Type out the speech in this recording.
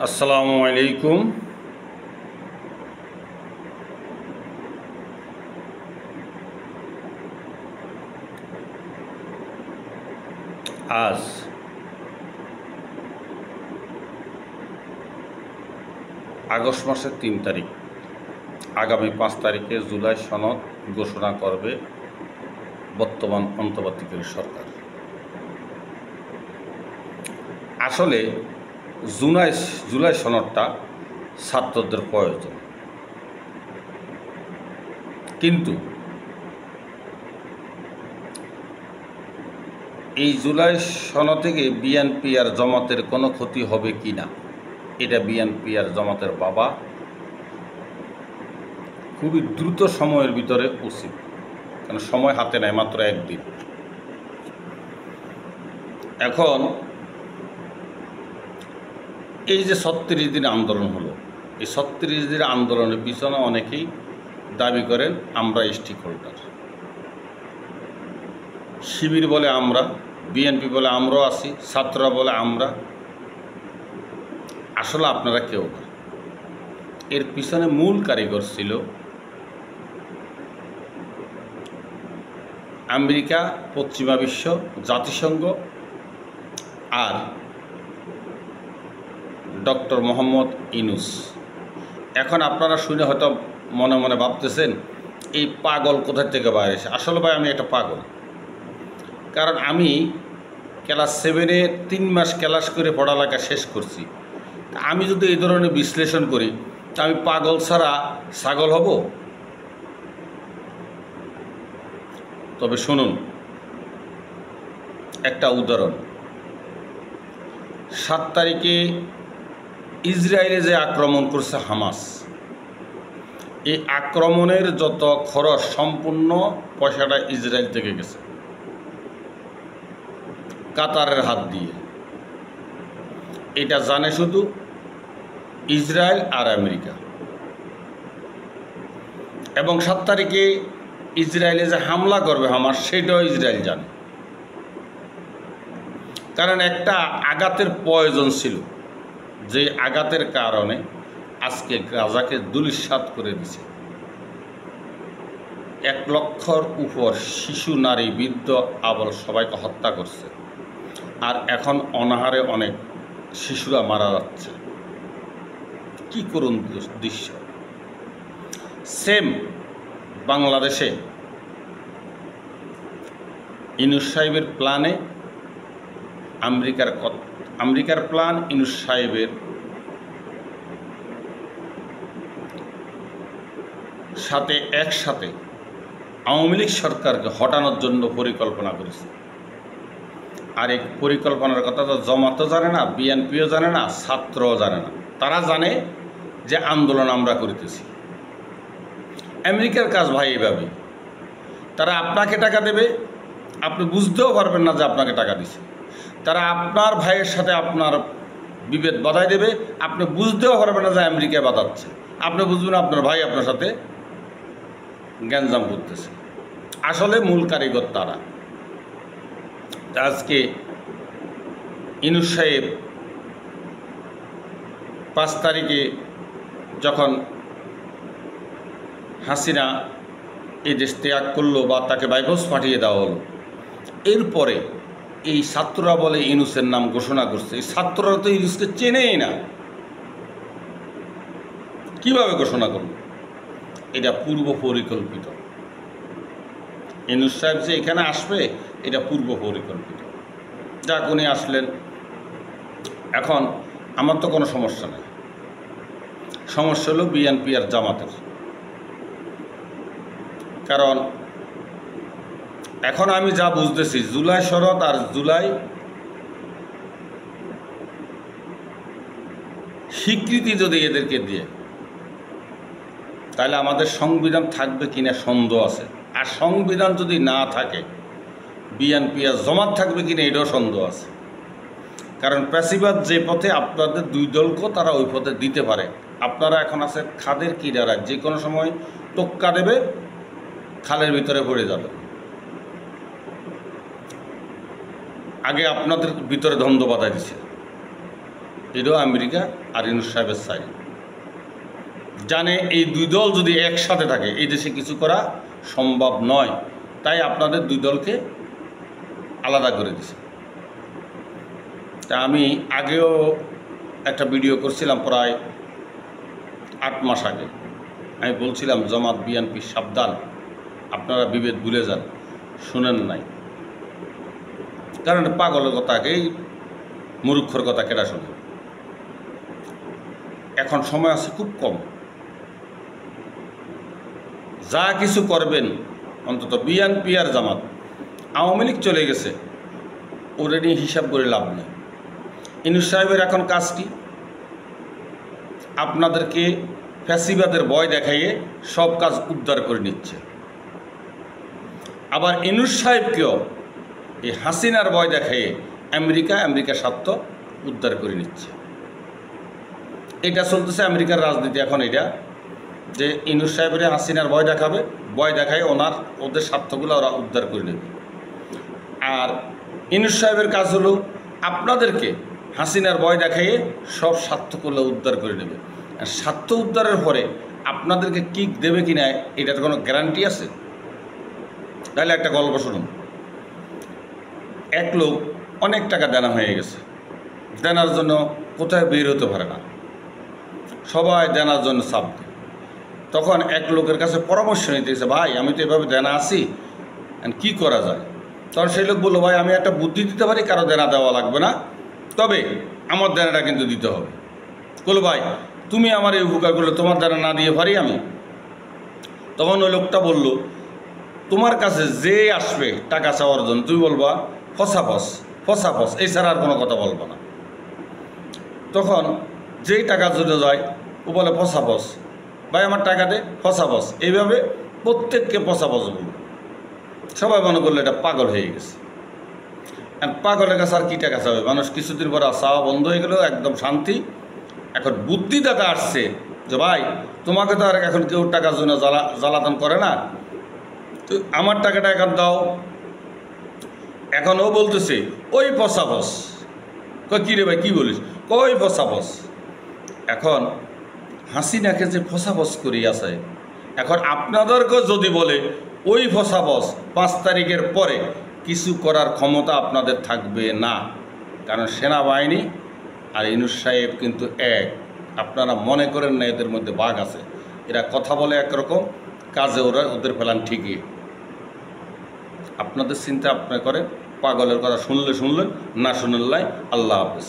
আসসালামু আলাইকুম। আজ আগস্ট মাসের ৩ তারিখ, আগামী ৫ তারিখে জুলাই সনদ ঘোষণা করবে বর্তমান অন্তর্বর্তীকালীন সরকার। আসলে জুলাই সনদটা ছাত্রদের প্রয়োজন, কিন্তু এই জুলাই সনদ থেকে বিএনপি আর জামাতের কোনো ক্ষতি হবে কি না, এটা বিএনপি আর জামাতের বাবা খুবই দ্রুত সময়ের ভিতরে উচিত, কারণ সময় হাতে নেয় মাত্র একদিন। এখন এই যে ৩৬ দিন আন্দোলন হলো, এই ৩৬ দিন আন্দোলনের পিছনে অনেকেই দাবি করেন আমরা স্টেক হোল্ডার। শিবির বলে আমরা, বিএনপি বলে আমরাও আছি, ছাত্ররা বলে আমরা। আসলে আপনারা কেউ না। এর পিছনে মূল কারিগর ছিল আমেরিকা, পশ্চিমা বিশ্ব, জাতিসংঘ আর ডক্টর মোহাম্মদ ইউনূস। এখন আপনারা শুনে হয়তো মনে মনে ভাবতেছেন এই পাগল কোথা থেকে বাইরে এসে। আসলে ভাই আমি একটা পাগল, কারণ আমি ক্লাস 7-এ 3 মাস ক্লাস করে পড়ালেখা শেষ করছি। আমি যদি এই ধরনের বিশ্লেষণ করি তা আমি পাগল ছাড়া ছাগল হব? তবে শুনুন একটা উদাহরণ। 7 তারিখে ইসরায়েলে যে আক্রমণ করছে হামাস, এই আক্রমণের যত খরচ সম্পূর্ণ পয়সাটা ইসরায়েল থেকে গেছে, কাতারের হাত দিয়ে। এটা জানে শুধু ইসরায়েল আর আমেরিকা। এবং 7 তারিখে ইসরায়েলে যে হামলা করবে হামাস, সেটাও ইসরায়েল জানে। কারণ একটা আঘাতের প্রয়োজন ছিল, যে আঘাতের কারণে আজকে গাজাকে ধূলিসাৎ করে দিছে। 1 লক্ষর উপর শিশু, নারী, বৃদ্ধ, আবল সবাইকে হত্যা করছে। আর এখন অনাহারে অনেক শিশুরা মারা যাচ্ছে। কি করুন দৃশ্য। সেম বাংলাদেশে ইউনূস সাহেবের প্ল্যানে আমেরিকার প্ল্যান, ইউনূস সাহেবের সাথে একসাথে আওয়ামী লীগ সরকারকে হটানোর জন্য পরিকল্পনা করেছে। আর এই পরিকল্পনার কথা তো জামাতও জানে না, বিএনপিও জানে না, ছাত্রও জানে না। তারা জানে যে আন্দোলন আমরা করিতেছি। আমেরিকার কাজ ভাই এইভাবে, তারা আপনাকে টাকা দেবে, আপনি বুঝতেও পারবেন না যে আপনাকে টাকা দিছে। তারা আপনার ভাইয়ের সাথে আপনার বিভেদ বাধাই দেবে, আপনি বুঝতেও পারবেন না যে আমেরিকায় বাধাচ্ছে। আপনি বুঝবেন আপনার ভাই আপনার সাথে গ্যাঞ্জাম করতেছে। আসলে মূল কারিগর তারা। আজকে ইউনূস সাহেব 5 তারিখে যখন হাসিনা এই দেশ ত্যাগ করলো বা তাকে বাইপাস পাঠিয়ে দেওয়া হলো, এরপরে এই ছাত্ররা বলে ইউনূসের নাম ঘোষণা করছে। এই ছাত্ররা তো ইউনূসকে চেনেই না, কিভাবে ঘোষণা করল? এটা পূর্ব পরিকল্পিত। ইউনূস সাহেব যে এখানে আসবে, এটা পূর্ব পরিকল্পিত। যাক, উনি আসলেন। এখন আমার তো কোনো সমস্যা নেই। সমস্যা হলো বিএনপি আর জামাতের। কারণ এখন আমি যা বুঝতেছি, জুলাই সনদ আর জুলাই স্বীকৃতি যদি এদেরকে দিয়ে, তাহলে আমাদের সংবিধান থাকবে কিনা সন্দেহ আছে। আর সংবিধান যদি না থাকে, বিএনপি আর জামাত থাকবে কিনা এটাও সন্দেহ আছে। কারণ প্যাসিবাদ যে পথে, আপনাদের 2 দলকেও তারা ওই পথে দিতে পারে। আপনারা এখন আছে খাদের কিনারা, যে কোনো সময় টোক্কা দেবে, খালের ভিতরে পড়ে যাবে। আগে আপনাদের ভিতরে দ্বন্দ্ব বাধা দিছে, এটাও আমেরিকা আর ইউনূস সাহেবের সাইড জানে এই দুই দল যদি একসাথে থাকে এই দেশে কিছু করা সম্ভব নয়, তাই আপনাদের দুই দলকে আলাদা করে দিছে। তা আমি আগেও একটা ভিডিও করছিলাম প্রায় 8 মাস আগে, আমি বলছিলাম জামাত বিএনপি সাবধান, আপনারা বিভেদ ভুলে যান, শুনেন নাই। কারণ পাগলের কথাকেই মূর্খর কথা কেটা শোনে। এখন সময় আছে খুব কম, যা কিছু করবেন অন্তত বিএনপি আর জামাত, আওয়ামী লীগ চলে গেছে, ওরা নিয়ে হিসাব করে লাভ নেই। ইউনূস সাহেবের এখন কাজ কি? আপনাদেরকে ফ্যাসিবাদের ভয় দেখাইয়ে সব কাজ উদ্ধার করে নিচ্ছে। আবার ইউনূস সাহেবকেও এই হাসিনার ভয় দেখাইয়ে আমেরিকা স্বার্থ উদ্ধার করে নিচ্ছে। এটা চলতেছে আমেরিকার রাজনীতি এখন, এটা যে ইউনূস সাহেবের হাসিনার ভয় দেখাবে, ভয় দেখায় ওদের স্বার্থগুলো ওরা উদ্ধার করে নেবে। আর ইউনূস সাহেবের কাজ হলো আপনাদেরকে হাসিনার ভয় দেখাইয়ে সব স্বার্থগুলো উদ্ধার করে নেবে। আর স্বার্থ উদ্ধারের পরে আপনাদেরকে কিক দেবে কি না এটার কোনো গ্যারান্টি আছে? তাহলে একটা গল্প শুনুন। এক লোক অনেক টাকা দেনা হয়ে গেছে, দেনার জন্য কোথায় বের হতে পারে না, সবাই দেনার জন্য চাপ দেয়। তখন এক লোকের কাছে পরামর্শ নিতে গেছে, ভাই আমি তো এভাবে দেনা আছি, কি করা যায়? তখন সেই লোক বললো, ভাই আমি একটা বুদ্ধি দিতে পারি, কারো দেনা দেওয়া লাগবে না, তবে আমার দেনাটা কিন্তু দিতে হবে। বললো, ভাই তুমি আমার এই উপকার করলে তোমার দেনা না দিয়ে পারি আমি? তখন ওই লোকটা বলল, তোমার কাছে যে আসবে টাকা চাওয়ার জন্য তুমি বলবা ফসাফস, এছাড়া আর কোনো কথা বলবো না। তখন যেই টাকার জন্য যায় ও বলে ফসাফস, ভাই আমার টাকা দে, ফসাফস, এইভাবে প্রত্যেককে ফসাফস বলল। সবাই মনে করলো এটা পাগল হয়ে গেছে। পাগলের কাছে আর কী টাকা চাবে মানুষ? কিছুদিন পর চাওয়া বন্ধ হয়ে গেল, একদম শান্তি। এখন বুদ্ধিদাতা আসছে যে ভাই তোমাকে তো আর এখন কেউ টাকার জন্য জ্বালাতন করে না, তো আমার টাকাটা এখন দাও। এখন ও বলতেছে ওই ফসাফস। কী রে ভাই কী বলিস? ওই ফসাফস। এখন হাসিনাকে যে ফসাফস করি আছে, এখন আপনাদেরকেও যদি বলে ওই ফসাফস 5 তারিখের পরে কিছু করার ক্ষমতা আপনাদের থাকবে না। কারণ সেনাবাহিনী আর ইউনূস সাহেব কিন্তু এক। আপনারা মনে করেন না এদের মধ্যে ভাগ আছে। এরা কথা বলে একরকম, কাজে ওদের ফেলান ঠিকই। আপনাদের চিন্তা আপনারা করেন, পাগলের কথা শুনলে শুনলেন, না শুনলেন। আল্লাহ হাফেজ।